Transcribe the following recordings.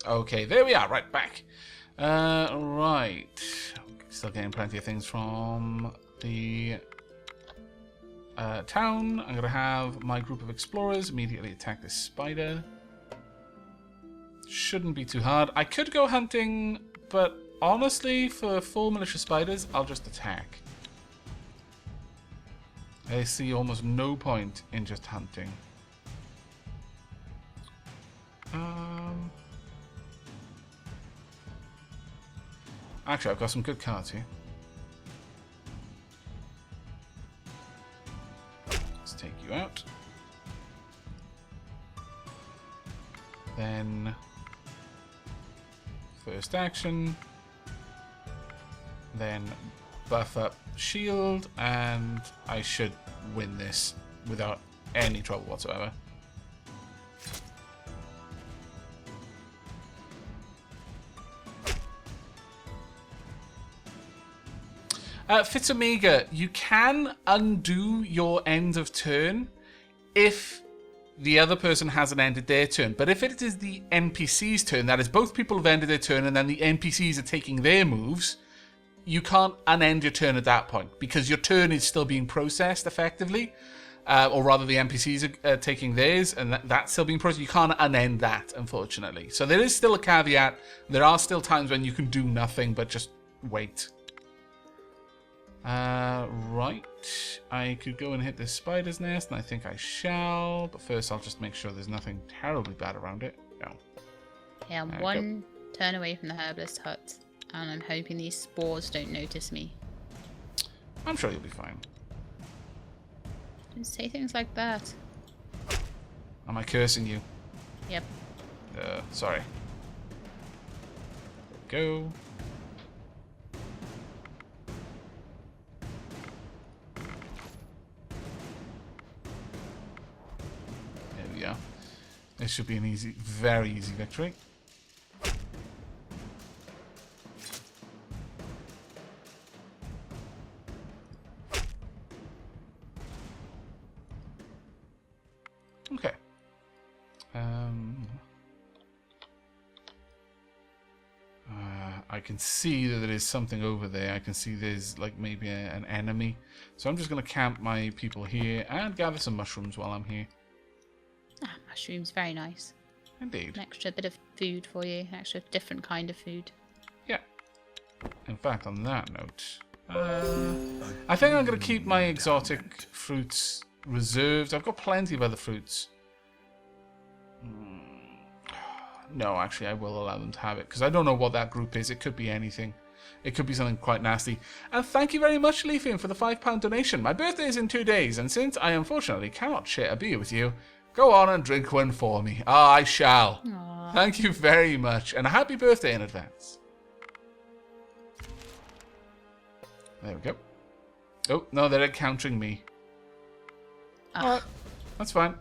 Okay, there we are. Right, back. Right. Still getting plenty of things from the town. I'm going to have my group of explorers immediately attack this spider. Shouldn't be too hard. I could go hunting, but honestly, for full militia spiders, I'll just attack. I see almost no point in just hunting. Actually, I've got some good cards here. Let's take you out. Then, first action. Then buff up shield, and I should win this without any trouble whatsoever. Fitzomega, you can undo your end of turn if the other person hasn't ended their turn. But if it is the NPC's turn, that is, both people have ended their turn and then the NPCs are taking their moves, you can't unend your turn at that point because your turn is still being processed effectively. Or rather, the NPCs are taking theirs and that's still being processed. You can't unend that, unfortunately. So there is still a caveat. There are still times when you can do nothing but just wait. Right. I could go and hit this spider's nest, and I think I shall. But first, I'll just make sure there's nothing terribly bad around it. No. Yeah, I'm one turn away from the herbalist hut, and I'm hoping these spores don't notice me. I'm sure you'll be fine. Don't say things like that. Am I cursing you? Yep. Sorry. There we go. This should be an easy, very easy victory. Okay. I can see that there is something over there. I can see there's like maybe an enemy. So I'm just going to camp my people here and gather some mushrooms while I'm here. Ah, mushrooms, very nice. Indeed. An extra bit of food for you, an extra different kind of food. Yeah. In fact, on that note, I think I'm going to keep my exotic fruits reserved. I've got plenty of other fruits. No, actually, I will allow them to have it, because I don't know what that group is. It could be anything. It could be something quite nasty. And thank you very much, Leafian, for the £5 donation. My birthday is in 2 days, and since I unfortunately cannot share a beer with you, go on and drink one for me. Ah, I shall. Aww. Thank you very much, and a happy birthday in advance. There we go. Oh, no, they're encountering me. Alright, that's fine.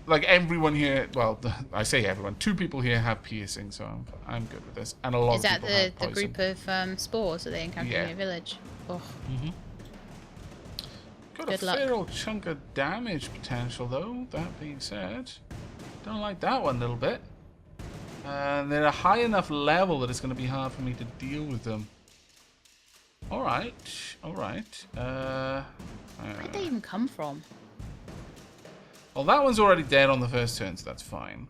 Like, everyone here, well, I say everyone, 2 people here have piercing, so I'm good with this. And a lot of people have poison. Is that the group of spores that they encounter in your village? Oh. Mm-hmm. Got Good a luck. fair old chunk of damage potential, though. That being said, don't like that one little bit. They're a high enough level that it's going to be hard for me to deal with them. Alright, alright. Where'd they even come from? Well, that one's already dead on the first turn, so that's fine.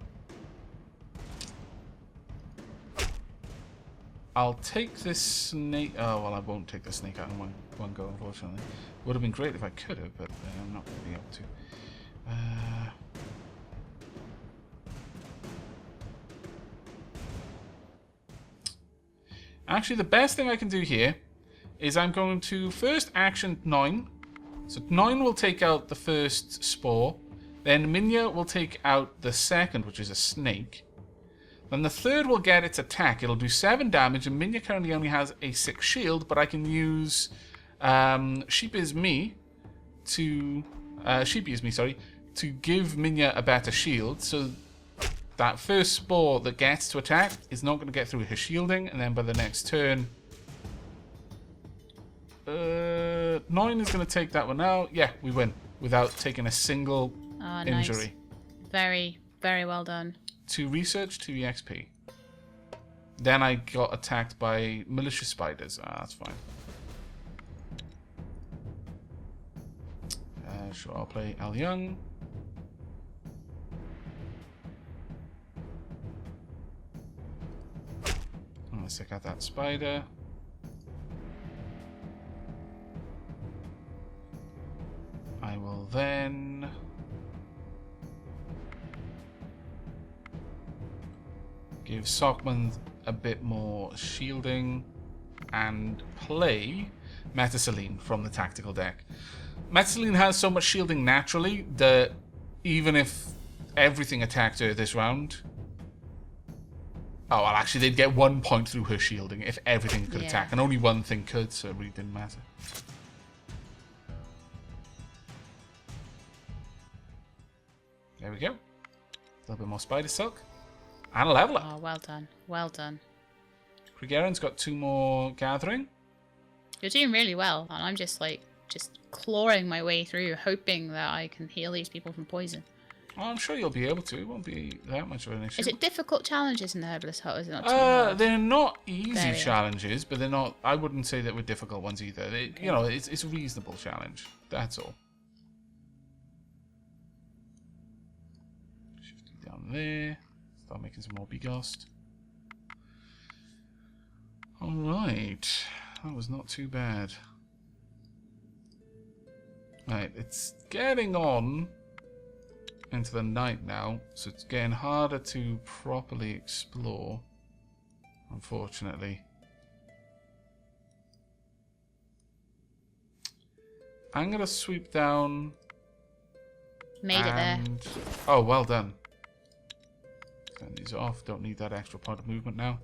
I'll take this snake. Oh, well, I won't take the snake out in one go, unfortunately. Would have been great if I could have, but I'm not going to be able to. Actually, the best thing I can do here is I'm going to first action 9. So 9 will take out the first spore. Then Minya will take out the second, which is a snake. Then the third will get its attack. It'll do 7 damage, and Minya currently only has a 6 shield, but I can use Sheep is Me to give Minya a better shield. So that first spore that gets to attack is not going to get through her shielding, and then by the next turn, 9 is going to take that one out. Yeah, we win without taking a single injury. Nice. Very, very well done. 2 research, 2 EXP. Then I got attacked by malicious spiders. Ah, that's fine. Sure, I'll play Al Young. Let's check out that spider. I will then give Sockman a bit more shielding and play Metaceline from the tactical deck. Metaceline has so much shielding naturally that even if everything attacked her this round... Oh, well, actually, they'd get 1 point through her shielding if everything could attack. And only one thing could, so it really didn't matter. There we go. A little bit more spider silk. And a level up. Oh, well done. Well done. Krigeron's got 2 more gathering. You're doing really well. And I'm just clawing my way through, hoping that I can heal these people from poison. Oh, I'm sure you'll be able to. It won't be that much of an issue. Is it difficult challenges in the Herbalist Hut, or is it not too hard? They're not easy challenges, but they're not... I wouldn't say that we're difficult ones either. Okay. You know, it's a reasonable challenge. That's all. Shifting down there. Start making some more Beghost. Alright. That was not too bad. Right, it's getting on into the night now, so it's getting harder to properly explore, unfortunately. I'm going to sweep down. Made it there. Oh, well done. Turn these off. Don't need that extra part of movement now.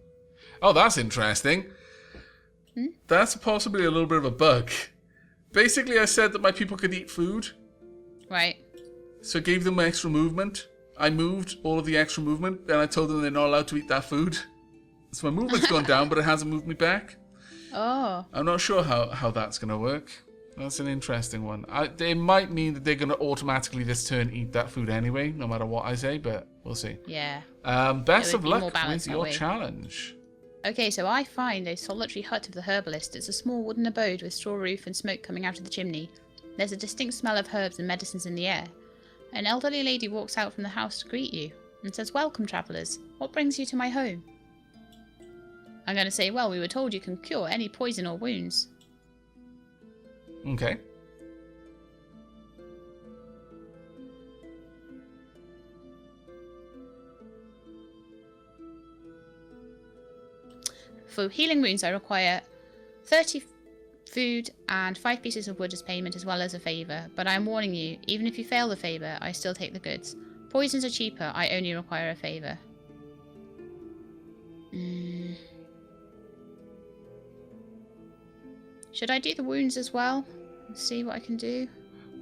Oh, that's interesting. That's possibly a little bit of a bug. Basically, I said that my people could eat food. Right. So I gave them extra movement. I moved all of the extra movement, and I told them they're not allowed to eat that food. So my movement's gone down, but it hasn't moved me back. Oh. I'm not sure how that's going to work. That's an interesting one. It might mean that they're going to automatically this turn eat that food anyway, no matter what I say, but we'll see. Yeah. Best of luck with your challenge. Okay, so I find a solitary hut of the herbalist. It's a small wooden abode with straw roof and smoke coming out of the chimney. There's a distinct smell of herbs and medicines in the air. An elderly lady walks out from the house to greet you and says, "Welcome, travellers. What brings you to my home?" I'm going to say, well, we were told you can cure any poison or wounds. Okay. For healing wounds, I require 30 food and 5 pieces of wood as payment, as well as a favour. But I am warning you, even if you fail the favour, I still take the goods. Poisons are cheaper, I only require a favour. Should I do the wounds as well? Let's see what I can do.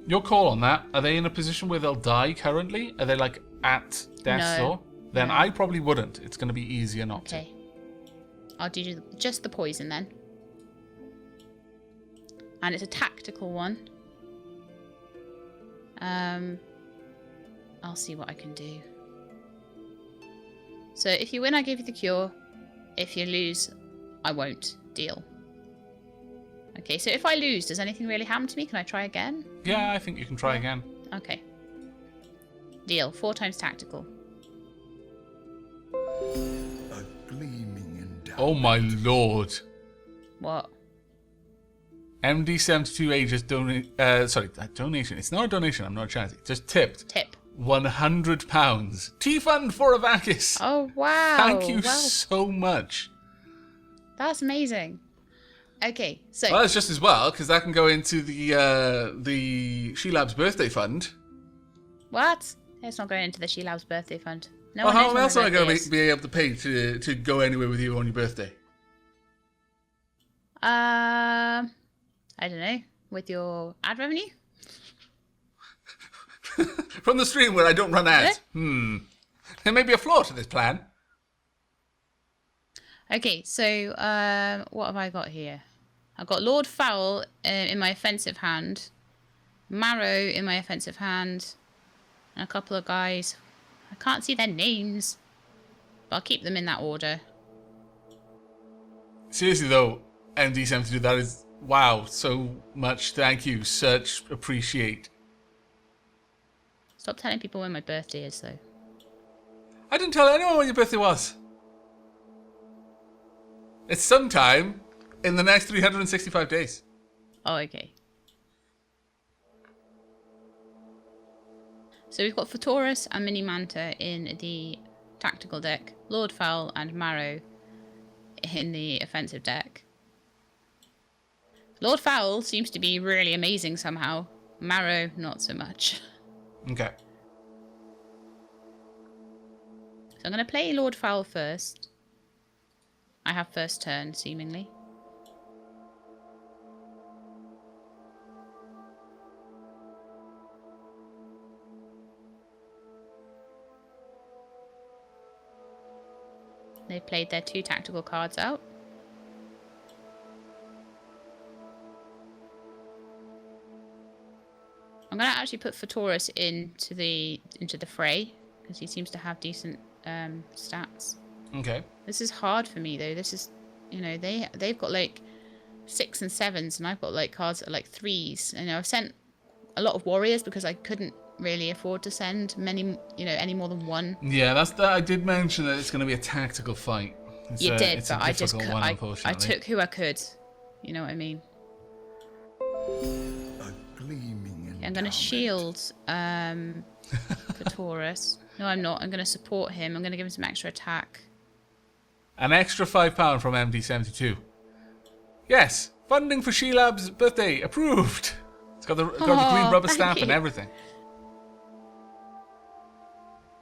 Your call on that. Are they in a position where they'll die currently? Are they like at death's door? Then I probably wouldn't. It's going to be easier not to. Okay. I'll do just the poison then. And it's a tactical one. I'll see what I can do. So if you win, I give you the cure. If you lose, I won't. Deal. Okay, so if I lose, does anything really happen to me? Can I try again? Yeah, I think you can try again. Okay. Deal. 4 times tactical. A gleaming endowment. Oh my lord. What? MD72A just donation. It's not a donation, I'm not a charity. Just tipped. Tip. £100. T-fund for Aavakis. Oh, wow. Thank you so much. That's amazing. Okay, so... Well, it's just as well, because that can go into the Shelab's birthday fund. What? It's not going into the Shelab's birthday fund. No well, one how knows else when am I my going birthday to be able to pay to go anywhere with you on your birthday? I don't know. With your ad revenue? From the stream where I don't run ads. There may be a flaw to this plan. Okay, so what have I got here? I've got Lord Fowl in my offensive hand, Marrow in my offensive hand, and a couple of guys. I can't see their names, but I'll keep them in that order. Seriously though, MD72, that is wow, so much thank you, such appreciate. Stop telling people when my birthday is, though. I didn't tell anyone when your birthday was. It's sometime in the next 365 days. Oh, okay. So we've got Photorus and Mini Manta in the tactical deck, Lord Fowl and Marrow in the offensive deck. Lord Fowl seems to be really amazing somehow. Marrow, not so much. Okay. So I'm going to play Lord Fowl first. I have first turn, seemingly. They've played their 2 tactical cards out. I'm going to actually put Photorus into the fray because he seems to have decent stats. Okay. This is hard for me though. This is, you know, they've got like 6 and 7s, and I've got like cards that are like 3s. You know, I've sent a lot of warriors because I couldn't really afford to send many, you know, any more than one. Yeah, that's that. I did mention that it's going to be a tactical fight. You did, it's but I took who I could. You know what I mean? A gleaming I'm going to shield Photorus. No, I'm not. I'm going to support him. I'm going to give him some extra attack. An extra £5 from MD72. Yes, funding for Shelab's birthday approved. It's got the green rubber stamp and everything.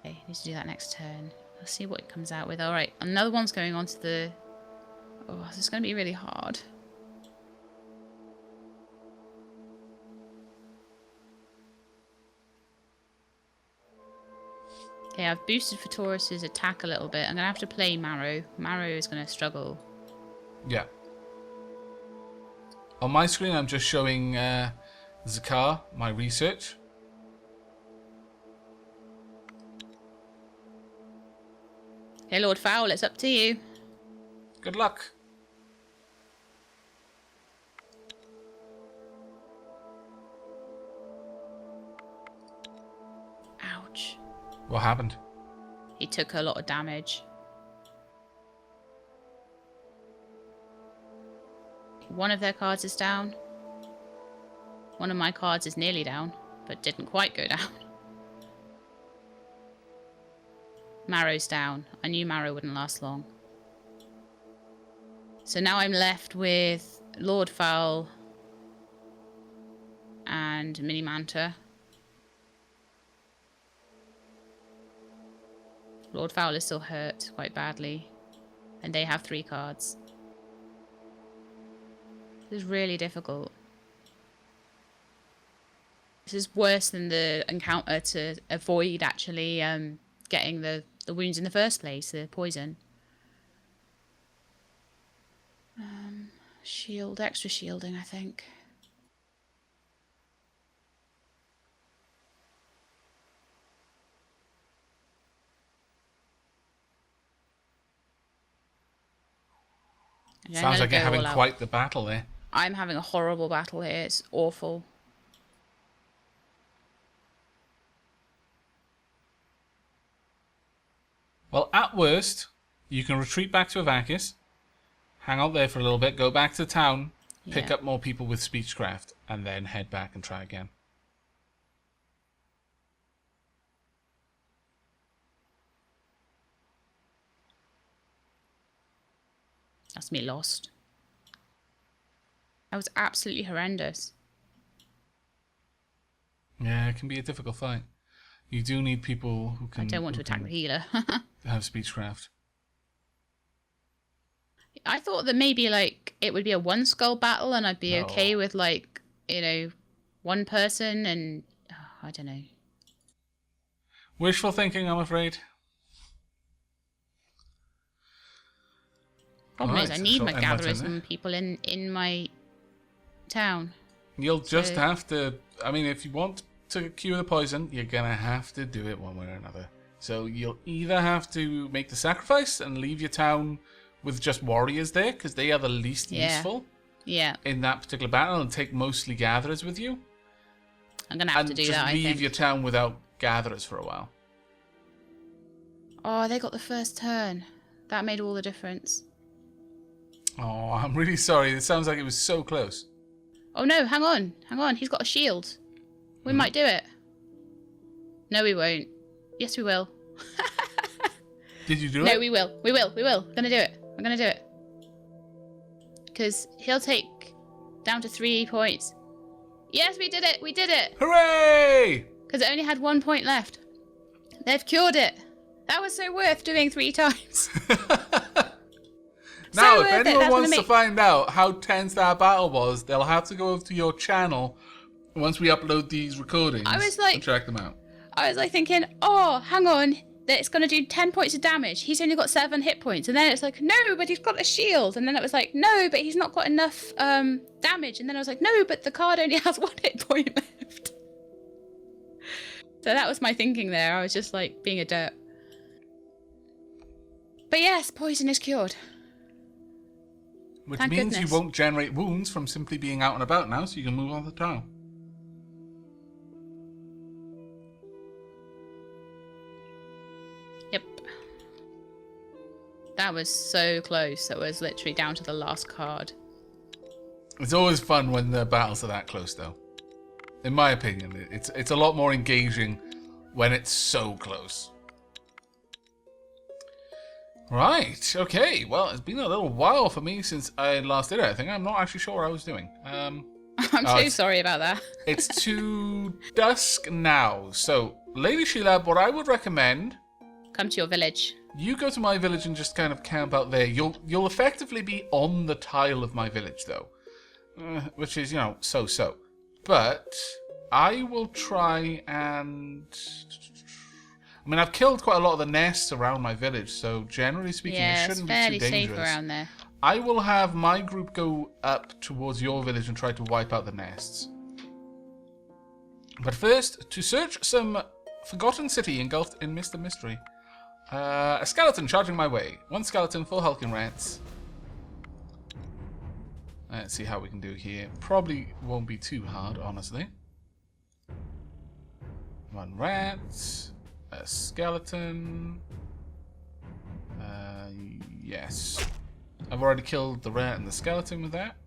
Okay, need to do that next turn. Let's see what it comes out with. All right, another one's going on to the. Oh, this is going to be really hard. Okay, I've boosted Photorus' attack a little bit. I'm going to have to play Marrow. Marrow is going to struggle. Yeah. On my screen, I'm just showing Zakar, my research. Okay, Lord Fowl, it's up to you. Good luck. Ouch. What happened? He took a lot of damage. One of their cards is down. One of my cards is nearly down, but didn't quite go down. Marrow's down. I knew Marrow wouldn't last long. So now I'm left with Lord Fowl and Mini Manta. Lord Fowl is still hurt quite badly, and they have 3 cards. This is really difficult. This is worse than the encounter to avoid actually getting the wounds in the first place, the poison. Shield, extra shielding, I think. Okay, Sounds like you're having quite the battle there. I'm having a horrible battle here. It's awful. Well, at worst, you can retreat back to Aavak, hang out there for a little bit, go back to town, pick up more people with speechcraft, and then head back and try again. That's me lost. That was absolutely horrendous. Yeah, it can be a difficult fight. You do need people who can... I don't want to attack the healer. have speechcraft. I thought that maybe, like, it would be a one skull battle and I'd be okay with, like, you know, one person and... I don't know. Wishful thinking, I'm afraid. Problem is, I need my gatherers and people in my town. You'll just have to... I mean, if you want to cure the poison, you're going to have to do it one way or another. So you'll either have to make the sacrifice and leave your town with just warriors there, because they are the least useful in that particular battle, and take mostly gatherers with you. I'm going to have to do that, I think. And just leave your town without gatherers for a while. Oh, they got the first turn. That made all the difference. Oh, I'm really sorry. It sounds like it was so close. Oh no, hang on. Hang on. He's got a shield. We might do it. No, we won't. Yes, we will. Did you do it? No, we will. We will. We will. I'm going to do it. I'm going to do it. Because he'll take down to 3 points. Yes, we did it. We did it. Hooray! Because it only had 1 point left. They've cured it. That was so worth doing 3 times. Now, if anyone wants to find out how tense that battle was, they'll have to go over to your channel once we upload these recordings and check them out. I was like thinking, oh, hang on, it's going to do 10 points of damage. He's only got 7 hit points. And then it's like, no, but he's got a shield. And then it was like, no, but he's not got enough damage. And then I was like, no, but the card only has 1 hit point left. So that was my thinking there. I was just like being a dirt. But yes, poison is cured. Which means you won't generate wounds from simply being out and about now, so you can move on the tile. Yep. That was so close. That was literally down to the last card. It's always fun when the battles are that close, though. In my opinion, it's a lot more engaging when it's so close. Right, okay. Well, it's been a little while for me since I last did it. I'm not actually sure what I was doing. I'm so sorry about that. It's too dusk now. So, Lady Shelab, what I would recommend... Come to your village. You go to my village and just kind of camp out there. You'll effectively be on the tile of my village, though. Which is, so-so. But I will try and... I mean, I've killed quite a lot of the nests around my village, so generally speaking, it shouldn't be too dangerous. Yeah, it's fairly safe around there. I will have my group go up towards your village and try to wipe out the nests. But first, to search some forgotten city engulfed in mist and mystery. A skeleton charging my way. 1 skeleton, 4 hulking rats. Let's see how we can do here. Probably won't be too hard, honestly. 1 rat. A skeleton. Yes. I've already killed the rat and the skeleton with that.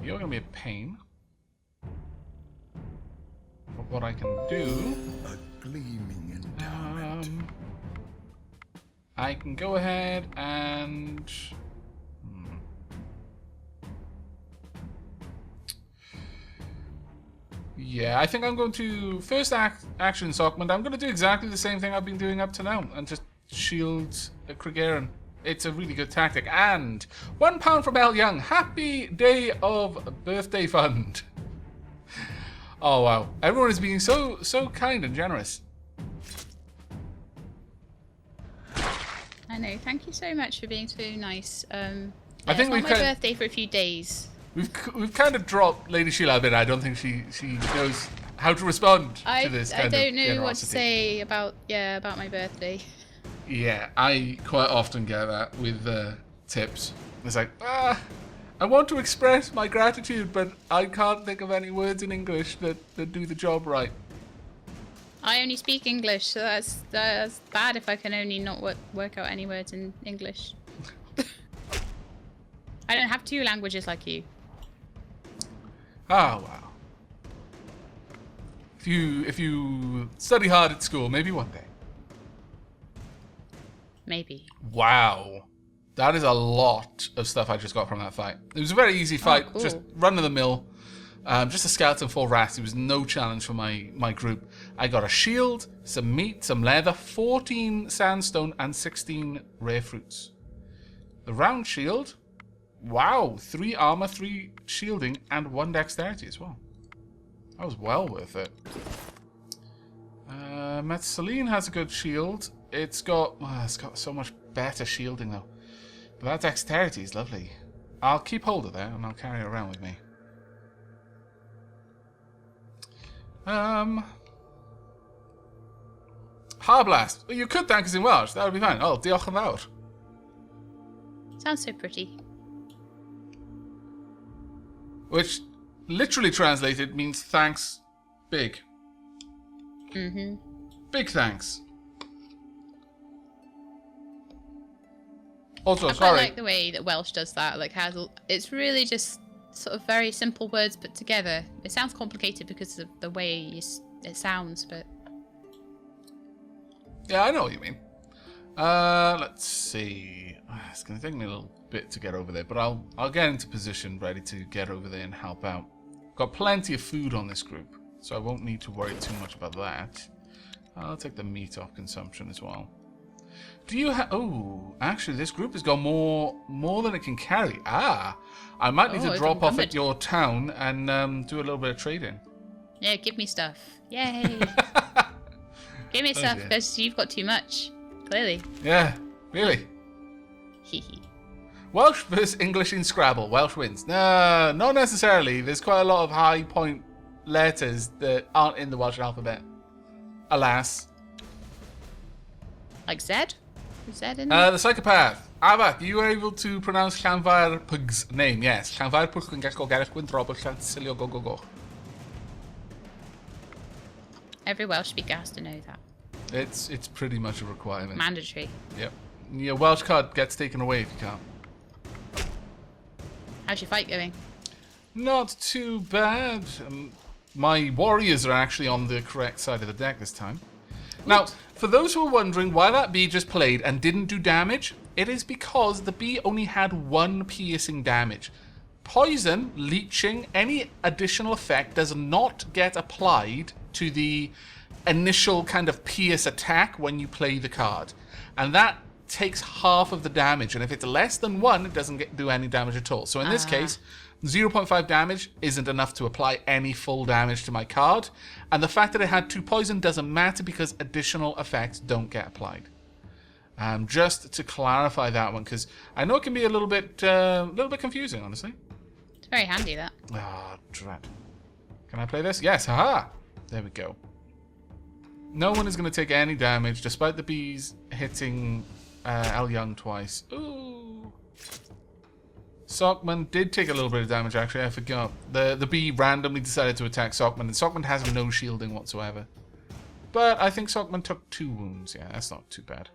You're going to be a pain. But what I can do... A gleaming endowment. I can go ahead and... Yeah, I think I'm going to first action Sockman. I'm going to do exactly the same thing I've been doing up to now and just shield a Kriegerin. It's a really good tactic. And £1 from L Young. Happy day of birthday fund. Oh wow, everyone is being so kind and generous. I know. Thank you so much for being so nice. I think it's not my birthday for a few days. We've kind of dropped Lady Shelab in. I don't think she knows how to respond to this kind of generosity. I don't know what to say about my birthday. Yeah, I quite often get that with tips. It's like, I want to express my gratitude, but I can't think of any words in English that do the job right. I only speak English, so that's bad if I can only not work out any words in English. I don't have 2 languages like you. Oh, wow. If you study hard at school, maybe one day. Maybe. Wow. That is a lot of stuff I just got from that fight. It was a very easy fight, cool. Just run of the mill. Just a skeleton, 4 rats. It was no challenge for my group. I got a shield, some meat, some leather, 14 sandstone, and 16 rare fruits. The round shield, wow, 3 armor, 3 shielding, and 1 dexterity as well. That was well worth it. Metzeline has a good shield. It's got so much better shielding though. But that dexterity is lovely. I'll keep hold of that and I'll carry it around with me. Herbalist. Well, you could thank us in Welsh. That would be fine. Oh, diolch yn fawr. Sounds so pretty. Which, literally translated, means thanks big. Mm-hmm. Big thanks. Also, I quite sorry. like the way that Welsh does that. Like, it's really just sort of very simple words put together. It sounds complicated because of the way it sounds, but... Yeah, I know what you mean. Let's see. It's going to take me a little bit to get over there, but I'll get into position ready to get over there and help out. Got plenty of food on this group, so I won't need to worry too much about that. I'll take the meat off consumption as well. Do you have... Oh, actually, this group has got more than it can carry. Ah, I might need to drop off at your town and do a little bit of trading. Yeah, give me stuff. Yay! Give me stuff because you've got too much. Clearly. Yeah, really. Hehe. Welsh versus English in Scrabble. Welsh wins. No, not necessarily. There's quite a lot of high point letters that aren't in the Welsh alphabet. Alas. Like Z? Is Z in there? The psychopath. Aavak, you were able to pronounce Llanfair Pug's name, yes. Llanfair Pug yn gallu garech gwyn drobl Llansilio go go go. Every Welsh speaker has to know that. It's pretty much a requirement. Mandatory. Yep. Your Welsh card gets taken away if you can't. How's your fight going? Not too bad. My warriors are actually on the correct side of the deck this time. Now, for those who are wondering why that bee just played and didn't do damage, it is because the bee only had 1 piercing damage. Poison, leeching, any additional effect does not get applied to the initial kind of pierce attack when you play the card. And that takes half of the damage. And if it's less than 1, it doesn't do any damage at all. So in this case, 0.5 damage isn't enough to apply any full damage to my card. And the fact that it had 2 poison doesn't matter because additional effects don't get applied. Just to clarify that one, because I know it can be a little bit confusing, honestly. It's very handy, that. Ah, drat. Can I play this? Yes, haha! There we go. No one is going to take any damage, despite the bees hitting El Young twice. Ooh. Sockman did take a little bit of damage, actually. I forgot. The bee randomly decided to attack Sockman, and Sockman has no shielding whatsoever. But I think Sockman took 2 wounds. Yeah, that's not too bad.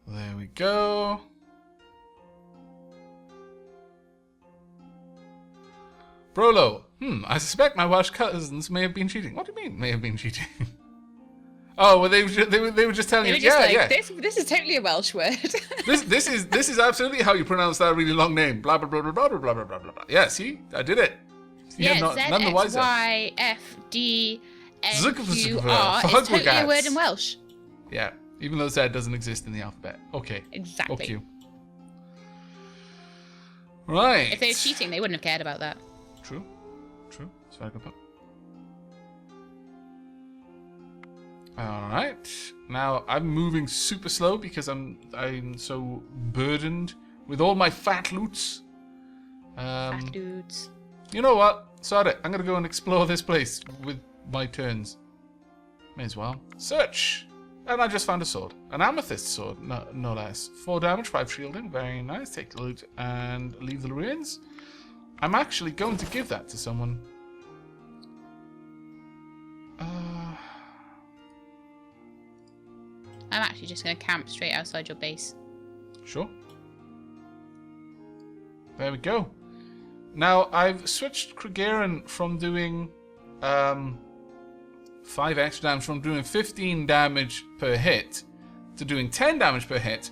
There we go. Brolo. I suspect my Welsh cousins may have been cheating. What do you mean, may have been cheating? Oh, well, they were just telling you. Yeah. This is totally a Welsh word. this is absolutely how you pronounce that really long name. Blah blah blah blah blah blah blah blah blah. Yeah, see, I did it. Yeah, none the wiser. ZXYFDNQR. It's It's totally a word in Welsh. Yeah, even though Z doesn't exist in the alphabet. Okay. Exactly. Okay. Right. If they were cheating, they wouldn't have cared about that. True. It's very good point. Alright. Now, I'm moving super slow because I'm so burdened with all my fat loots. Fat dudes. You know what? Sorry, I'm going to go and explore this place with my turns. May as well. Search! And I just found a sword. An amethyst sword, no less. 4 damage, 5 shielding. Very nice. Take the loot and leave the ruins. I'm actually going to give that to someone. I'm actually just going to camp straight outside your base. Sure. There we go. Now, I've switched Kriegerin from doing 5 extra damage, from doing 15 damage per hit to doing 10 damage per hit,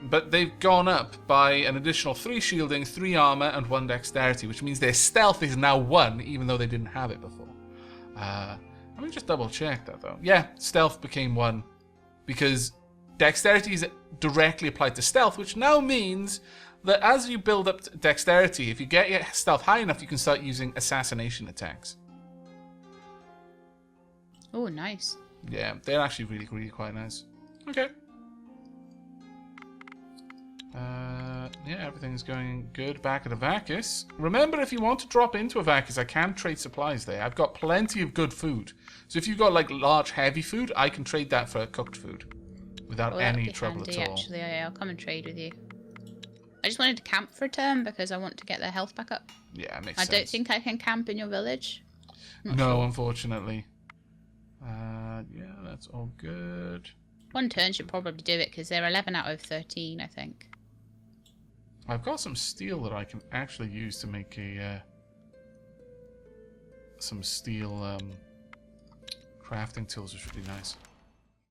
but they've gone up by an additional 3 shielding, 3 armor, and 1 dexterity, which means their stealth is now 1, even though they didn't have it before. Let me just double check that, though. Yeah, stealth became 1, because dexterity is directly applied to stealth, which now means that as you build up dexterity, if you get your stealth high enough, you can start using assassination attacks. Oh, nice. Yeah, they're actually really, really quite nice. Okay. Yeah, everything's going good back at Avakis. Remember, if you want to drop into Avakis, I can trade supplies there. I've got plenty of good food. So if you've got like large, heavy food, I can trade that for cooked food. without Well, that would any be trouble handy, at all. actually. I'll come and trade with you. I just wanted to camp for a turn because I want to get their health back up. Yeah, makes I sense. don't think I can camp in your village. Not No, sure. unfortunately. Yeah, that's all good. One turn should probably do it because they're 11 out of 13, I think. I've got some steel that I can actually use to make a some steel crafting tools, which would be nice.